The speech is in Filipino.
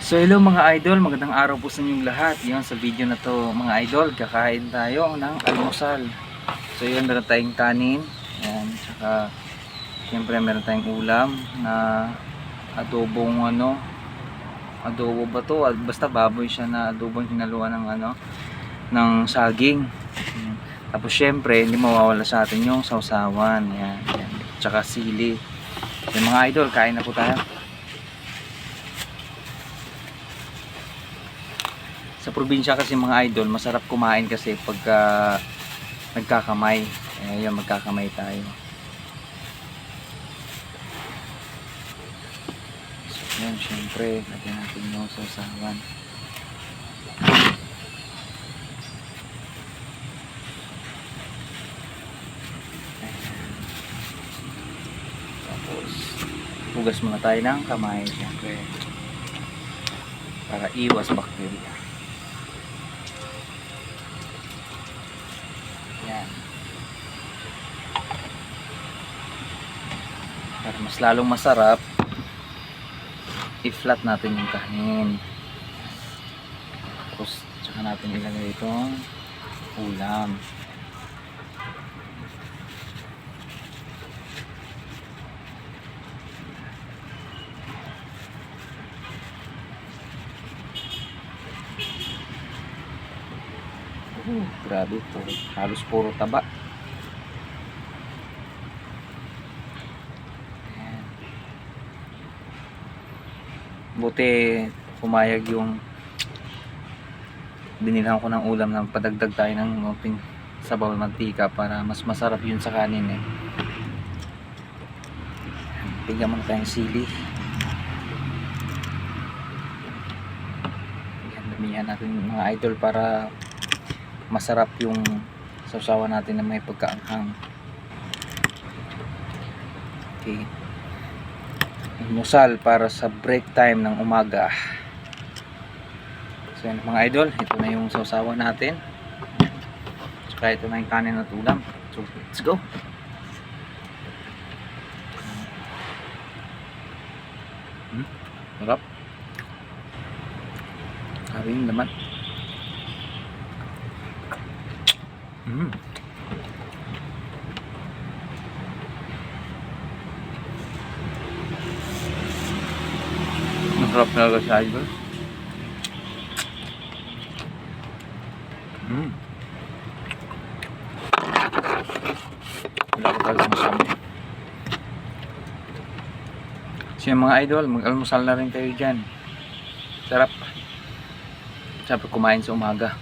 So hello mga idol, magandang araw po sa inyong lahat. Yun, sa video na to mga idol, kakain tayo ng almusal. So yun, meron tayong kanin. Ayan, tsaka siyempre meron tayong ulam na adobong adobo ba to? Basta baboy siya na adobong hinaluan ng ng saging. Ayan. Tapos siyempre hindi mawawala sa atin yung sausawan. Ayan, ayan. Tsaka sili. Yung mga idol, kain na po tayo. Sa probinsya kasi mga idol, masarap kumain kasi pagka nagkakamay. Ayan, magkakamay tayo. So, yan, syempre, lagyan natin yung sausawan. Tapos, hugas muna tayo ng kamay, syempre, para iwas bakterya. Yan. Para mas lalong masarap, i-flat natin yung kanin. Tapos tsaka natin ilagay itong ulam. Grabe po, halos puro taba. Ayan. Buti pumayag yung binilhan ko ng ulam na padagdag tayo ng konting sabaw mantika para mas masarap yun sa kanin eh. Bigyan mo na tayong sili. Damihan natin mga idol para masarap yung sausawan natin na may pagkaanghang. Okay. Almusal para sa break time ng umaga. So yan mga idol, ito na yung sausawan natin. Tsaka ito na yung kanin at ulam. So let's go. Sarap. Sabi yung laman. Masarap talaga siya idol. Wala ko talaga masabi. So yung mga idol, mag-almusal na rin kayo dyan. Sarap. Sarap kumain sa umaga.